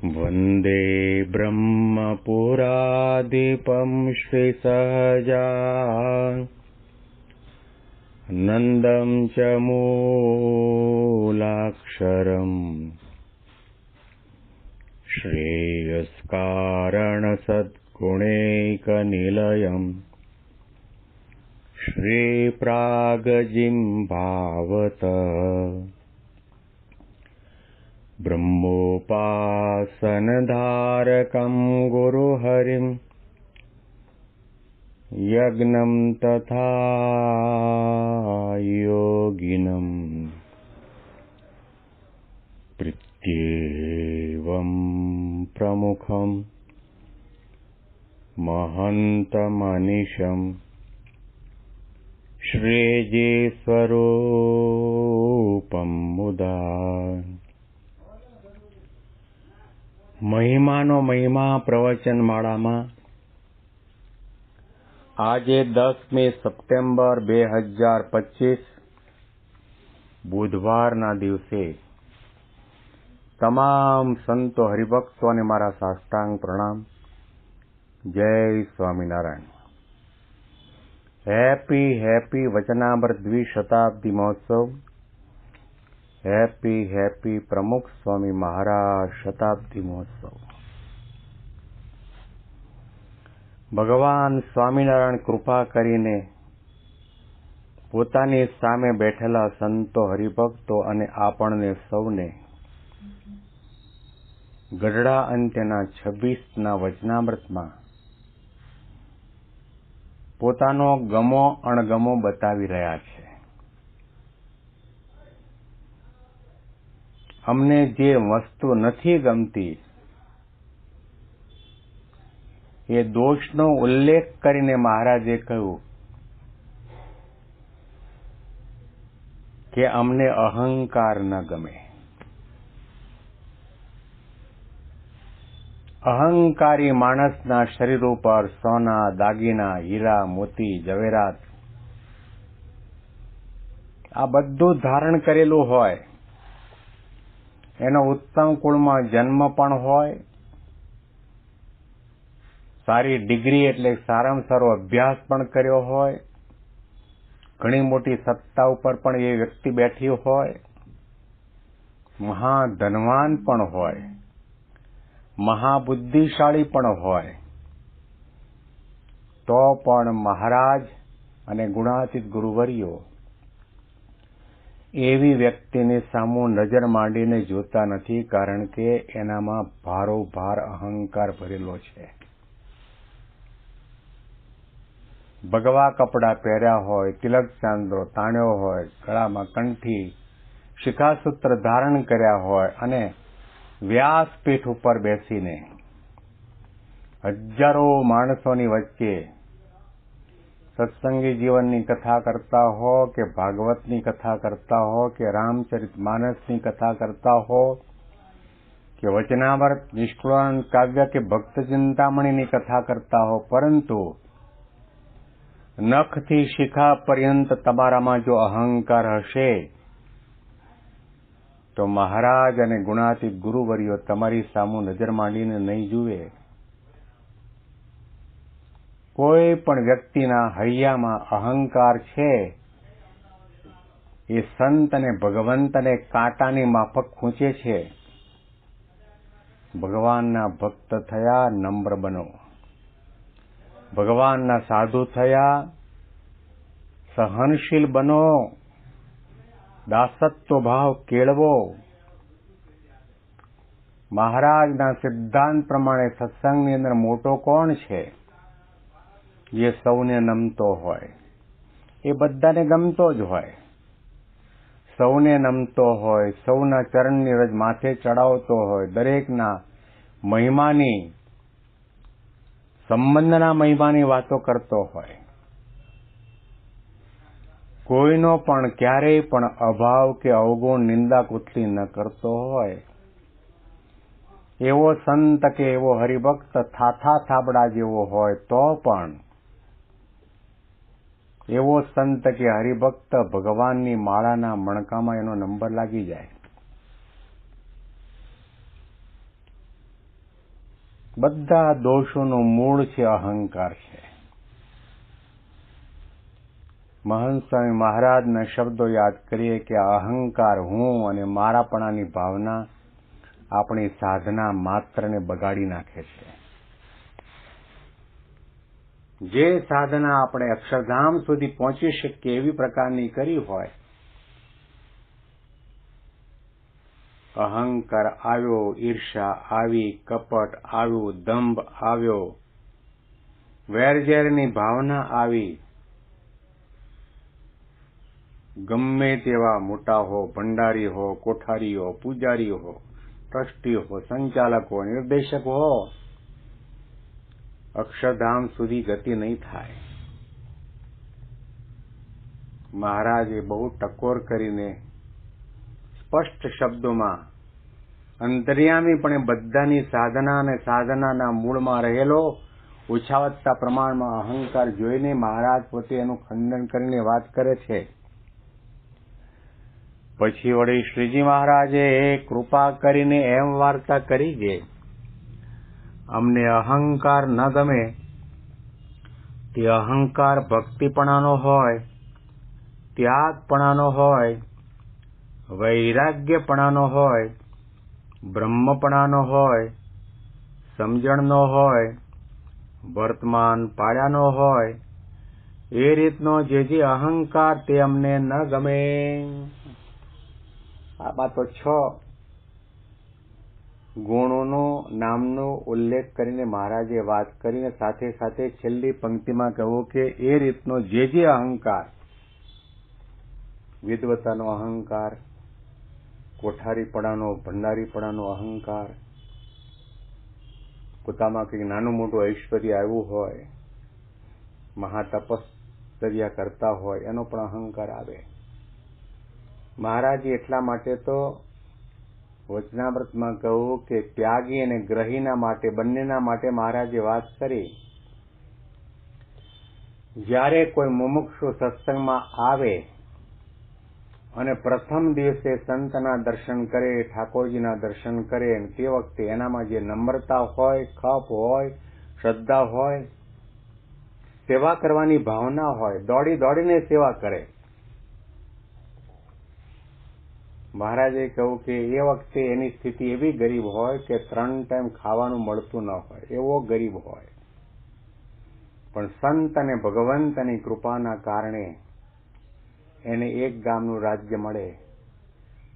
वन्दे ब्रह्मपुराधिपं श्रीसहजानन्दं च मूलाक्षरम् श्रेयस्कारणसद्गुणैकनिलयम् श्रीप्रागजिह्वावत ब्रह्मोपासनधारकं गुरुहरिं यज्ञं तथा योगिनं प्रत्येवं प्रमुखं महन्तमनिशं श्रेयस्वरूपं मुदा મહિમાનો મહિમા પ્રવચન માળામાં આજે 10મી સપ્ટેમ્બર 2025 બુધવારના દિવસે તમામ સંતો હરિભક્તોને મારા સાષ્ટાંગ પ્રણામ. જય સ્વામિનારાયણ. હેપી વચનામૃત દ્વિશતાબ્દી મહોત્સવ. હેપી પ્રમુખ સ્વામી મહારાજ શતાબ્દી મહોત્સવ. ભગવાન સ્વામિનારાયણ કૃપા કરીને પોતાની સામે બેઠેલા સંતો હરિભક્તો અને આપણને સૌને ગઢડા અંત્યના 26ના વચનામૃતમાં પોતાનો ગમો અણગમો બતાવી રહ્યા છે. અમને જે વસ્તુ નથી ગમતી એ દોષનો ઉલ્લેખ કરીને મહારાજે કહ્યું કે અમને અહંકાર ન ગમે. અહંકારી માણસના શરીર ઉપર સોના, દાગીના, હીરા, મોતી, જવેરાત આ બધું ધારણ કરેલું હોય, એનો ઉત્તમ કુળમાં જન્મ પણ હોય, સારી ડિગ્રી એટલે સારામાં સારો અભ્યાસ પણ કર્યો હોય, ઘણી મોટી સત્તા ઉપર પણ એ વ્યક્તિ બેઠી હોય, મહાધનવાન પણ હોય, મહાબુદ્ધિશાળી પણ હોય, તો પણ મહારાજ અને ગુણાતીત ગુરુવર્યો એવી વ્યક્તિની સામું નજર માંડીને જોતા નથી, કારણ કે એનામાં ભારોભાર અહંકાર ભરેલો છે. ભગવા કપડાં પહેર્યા હોય, તિલક ચાંદલો તાણ્યો હોય, ગળામાં કંઠી, શિખાસૂત્ર ધારણ કર્યા હોય અને વ્યાસપીઠ ઉપર બેસીને હજારો માણસોની વચ્ચે સત્સંગી જીવનની કથા કરતા હો કે ભાગવતની કથા કરતા હો કે રામચરિત માનસની કથા કરતા હો કે વચનામૃત, નિષ્કુળાનંદ કાવ્ય કે ભક્ત ચિંતામણીની કથા કરતા હો, પરંતુ નખથી શિખા પર્યંત તમારામાં જો અહંકાર હશે તો મહારાજ અને ગુણાતીત ગુરુવર્યો તમારી સામું નજર માંડીને નહીં જુએ. કોઈ પણ વ્યક્તિના હૈયામાં અહંકાર છે એ સંત અને ભગવંતને કાંટાની માફક ખૂંચે છે. ભગવાનના ભક્ત થયા, નમ્ર બનો. ભગવાનના સાધુ થયા, સહનશીલ બનો, દાસત્વ ભાવ કેળવો. મહારાજના સિદ્ધાંત પ્રમાણે સત્સંગની અંદર મોટો કોણ છે? જે સૌને નમતો હોય, એ બધાને ગમતો જ હોય, સૌને નમતો હોય, સૌના ચરણની રજ માથે ચડાવતો હોય, દરેકના મહિમાની, સંબંધના મહિમાની વાતો કરતો હોય, કોઈનો પણ ક્યારેય પણ અભાવ કે અવગુણ, નિંદા કુથલી ન કરતો હોય, એવો સંત કે એવો હરિભક્ત થાથા થાબડા જેવો હોય તો પણ એવો સંત કે હરિભક્ત ભગવાનની માળાના મણકામાં એનો નંબર લાગી જાય. બધા દોષોનું મૂળ છે અહંકાર છે. મહંત સ્વામી મહારાજના શબ્દો યાદ કરીએ કે અહંકાર, હું અને મારાપણાની ભાવના આપણી સાધના માત્રને બગાડી નાખે છે. જે સાધના આપણે અક્ષરધામ સુધી પહોંચી શકીએ એવી પ્રકારની કરી હોય, અહંકાર આવ્યો, ઈર્ષા આવી, કપટ આવ્યું, દંભ આવ્યો, વેરઝેરની ભાવના આવી, ગમે તેવા મોટા હો, ભંડારી હો, કોઠારી હો, પૂજારી હો, ટ્રસ્ટી હો, સંચાલક હો, નિર્દેશક હો, અક્ષરધામ સુધી ગતિ નહીં થાય. મહારાજે બહુ ટકોર કરીને સ્પષ્ટ શબ્દોમાં અંતર્યામીપણે બધાની સાધના અને સાધનાના મૂળમાં રહેલો ઓછાવત્તા પ્રમાણમાં અહંકાર જોઈને મહારાજ પોતે એનું ખંડન કરીને વાત કરે છે. પછી વળી શ્રીજી મહારાજે કૃપા કરીને એમ વાર્તા કરી કે અમને અહંકાર ન ગમે તે અહંકાર ભક્તિપણાનો હોય, ત્યાગપણાનો હોય, વૈરાગ્યપણાનો હોય, બ્રહ્મપણાનો હોય, સમજણનો હોય, વર્તમાન પાળ્યાનો હોય, એ રીતનો જે અહંકાર તે અમને ન ગમે. આમાં તો 6 ગુણોનો નામનો ઉલ્લેખ કરીને મહારાજે વાત કરીને સાથે સાથે છેલ્લી પંક્તિમાં કહ્યું કે એ રીતનો જે અહંકાર, વિદ્વતાનો અહંકાર, કોઠારીપણાનો, ભંડારીપણાનો અહંકાર, પોતામાં કંઈક નાનું મોટું ઐશ્વર્ય આવ્યું હોય, મહાતપશ્ચર્યા કરતા હોય, એનો પણ અહંકાર આવે. મહારાજે એટલા માટે તો વચનામૃતમાં કહ્યું કે ત્યાગી અને ગ્રહીના માટે, બંનેના માટે મહારાજે વાત કરી. જ્યારે કોઈ મુમુક્ષુ સત્સંગમાં આવે અને પ્રથમ દિવસે સંતના દર્શન કરે, ઠાકોરજીના દર્શન કરે, તે વખતે એનામાં જે નમ્રતા હોય, ખપ હોય, શ્રદ્ધા હોય, સેવા કરવાની ભાવના હોય, દોડી દોડીને સેવા કરે. મહારાજે કહ્યું કે એ વખતે એની સ્થિતિ એવી ગરીબ હોય કે 3 ટાઈમ ખાવાનું મળતું ન હોય, એવો ગરીબ હોય. પણ સંત અને ભગવંતની કૃપાના કારણે એને 1 ગામનું રાજ્ય મળે,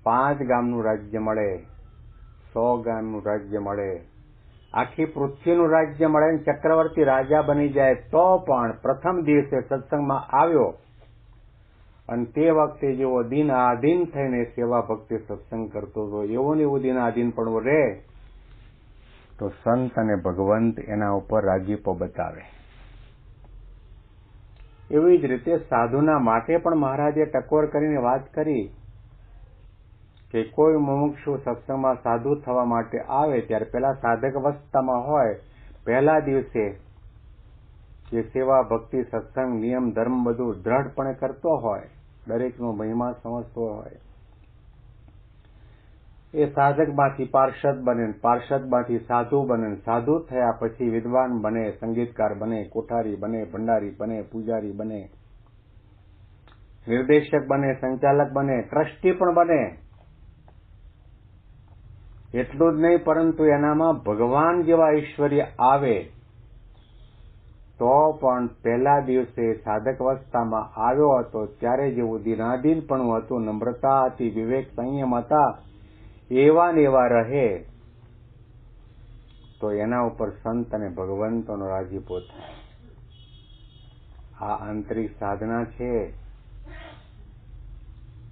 5 ગામનું રાજ્ય મળે, 100 ગામનું રાજ્ય મળે, આખી પૃથ્વીનું રાજ્ય મળે, ચક્રવર્તી રાજા બની જાય તો પણ પ્રથમ દિવસે સત્સંગમાં આવ્યો અને તે વખતે જેવો દિન આધીન થઈને સેવા ભક્તિ સત્સંગ કરતો હતો, એવો ને એવો દિન આધીન પણ રહે તો સંત અને ભગવંત એના ઉપર રાજીપો બતાવે. એવી જ રીતે સાધુના માટે પણ મહારાજે ટકોર કરીને વાત કરી કે કોઈ મુમુક્ષુ સત્સંગમાં સાધુ થવા માટે આવે ત્યારે પેલા સાધક અવસ્થામાં હોય, પહેલા દિવસે જે સેવા ભક્તિ સત્સંગ નિયમ ધર્મ બધું દ્રઢપણે કરતો હોય, દરેકનો મહિમા સમજતો હોય, એ સાધકમાંથી પાર્ષદ બને, પાર્ષદમાંથી સાધુ બને, સાધુ થયા પછી વિદ્વાન બને, સંગીતકાર બને, કોઠારી બને, ભંડારી બને, પૂજારી બને, નિર્દેશક બને, સંચાલક બને, ટ્રસ્ટી પણ બને. એટલું જ નહીં પરંતુ એનામાં ભગવાન જેવા ઐશ્વર્ય આવે તો પણ પહેલા દિવસે સાધક અવસ્થામાં આવ્યો હતો ત્યારે જેવું દિનાધીન પણ હતું, નમ્રતા હતી, વિવેક સંયમ હતા, એવા ને એવા રહે તો એના ઉપર સંત અને ભગવંતોનો રાજીપો થાય. આ આંતરિક સાધના છે.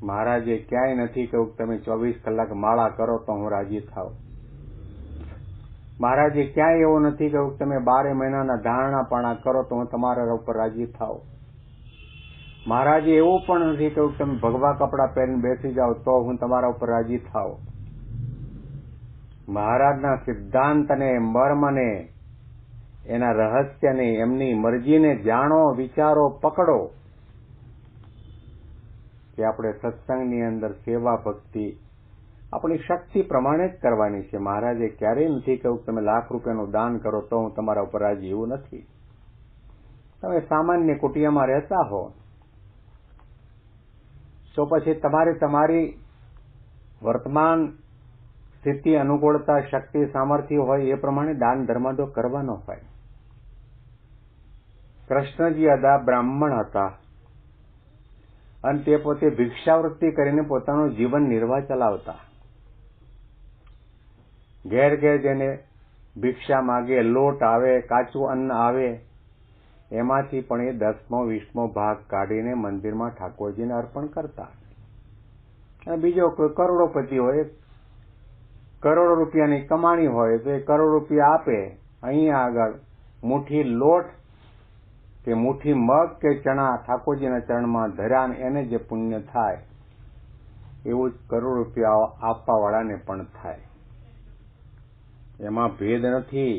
મહારાજે ક્યાંય નથી કહ્યું તમે 24 કલાક માળા કરો તો હું રાજી થાવ. મહારાજે ક્યાંય એવું નથી કહ્યું તમે 12 મહિનાના ધારણા પાણા કરો તો હું તમારા ઉપર રાજી થાવ. મહારાજે એવું પણ નથી કહ્યું તમે ભગવા કપડાં પહેરીને બેસી જાઓ તો હું તમારા ઉપર રાજી થાવ. મહારાજના સિદ્ધાંતને, મર્મને, એના રહસ્યને, એમની મરજીને જાણો, વિચારો, પકડો કે આપણે સત્સંગની અંદર સેવા ભક્તિ આપણી શક્તિ પ્રમાણે જ કરવાની છે. મહારાજે ક્યારેય નથી કહ્યું તમે ₹1,00,000 દાન કરો તો હું તમારા ઉપર રાજી, એવું નથી. તમે સામાન્ય કુટિયામાં રહેતા હો તો પછી તમારે તમારી વર્તમાન સ્થિતિ, અનુકૂળતા, શક્તિ, સામર્થ્ય હોય એ પ્રમાણે દાન ધર્મ તો કરવાનો હોય. કૃષ્ણજી અદા બ્રાહ્મણ હતા અને તે પોતે ભિક્ષાવૃત્તિ કરીને પોતાનું જીવન નિર્વાહ ચલાવતા. ઘેર ઘેર જઈને ભિક્ષા માગે, લોટ આવે, કાચું અન્ન આવે, એમાંથી પણ એ 10મો 20મો ભાગ કાઢીને મંદિરમાં ઠાકોરજીને અર્પણ કરતા. અને બીજો કોઈ કરોડોપતિ હોય, કરોડો રૂપિયાની કમાણી હોય તો એ કરોડ રૂપિયા આપે, અહીંયા આગળ મુઠ્ઠી લોટ કે મુઠ્ઠી મગ કે ચણા ઠાકોરજીના ચરણમાં ધર્યા ને એને જે પુણ્ય થાય એવું જ કરોડ રૂપિયા આપવાવાળાને પણ થાય. એમાં ભેદ નથી.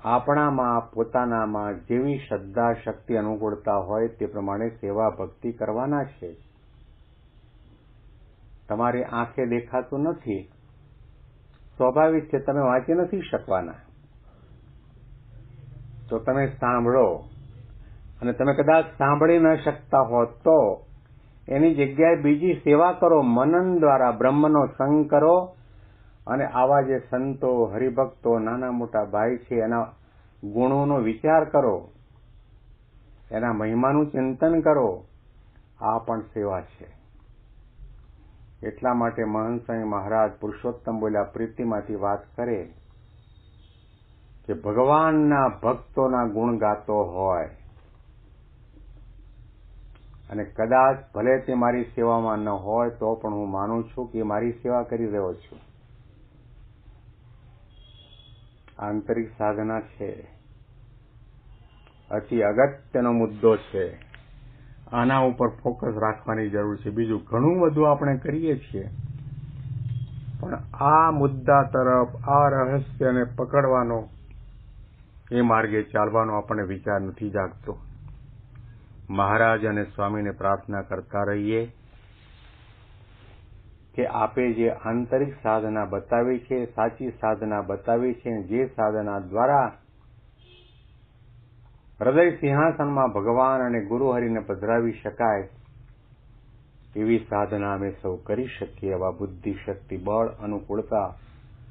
આપણામાં, પોતાનામાં જેવી શ્રદ્ધા, શક્તિ, અનુકૂળતા હોય તે પ્રમાણે સેવા ભક્તિ કરવાના છે. તમારી આંખે દેખાતું નથી, સ્વાભાવિક છે, તમે વાંચી નથી શકવાના, તો તમે સાંભળો. અને તમે કદાચ સાંભળી ન શકતા હો તો એની જગ્યાએ બીજી સેવા કરો. મનન દ્વારા બ્રહ્મનો સંગ કરો અને આવા જે સંતો, હરિભક્તો, નાના મોટા ભાઈ છે એના ગુણોનો વિચાર કરો, એના મહિમાનું ચિંતન કરો. આ પણ સેવા છે. એટલા માટે મહંત સ્વામી મહારાજ પુરુષોત્તમ બોલ્યા, પ્રીતિમાંથી વાત કરે કે ભગવાનના ભક્તોના ગુણ ગાતો હોય અને કદાચ ભલે તે મારી સેવામાં ન હોય તો પણ હું માનું છું કે મારી સેવા કરી રહ્યો છું. આંતરિક સાધના છે, અતિ અગત્યનો મુદ્દો છે. આના ઉપર ફોકસ રાખવાની જરૂર છે. બીજું ઘણું બધું આપણે કરીએ છીએ, પણ આ મુદ્દા તરફ, આ રહસ્યને પકડવાનો, એ માર્ગે ચાલવાનો આપણને વિચાર નથી જાગતો. મહારાજ અને સ્વામીને પ્રાર્થના કરતા રહીએ કે આપે જે આંતરિક સાધના બતાવી છે, સાચી સાધના બતાવી છે, જે સાધના દ્વારા હૃદય સિંહાસનમાં ભગવાન અને ગુરુહરિને પધરાવી શકાય એવી સાધના અમે સૌ કરી શકીએ. એવા બુદ્ધિ, શક્તિ, બળ, અનુકૂળતા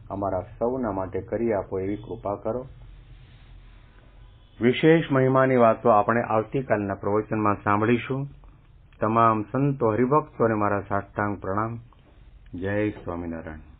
અમારા સૌના માટે કરી આપો એવી કૃપા કરો. વિશેષ મહિમાની વાતો આપણે આવતીકાલના પ્રવચનમાં સાંભળીશું. તમામ સંતો, હરિભક્તોને મારા સાષ્ટાંગ પ્રણામ. જય સ્વામિનારાયણ.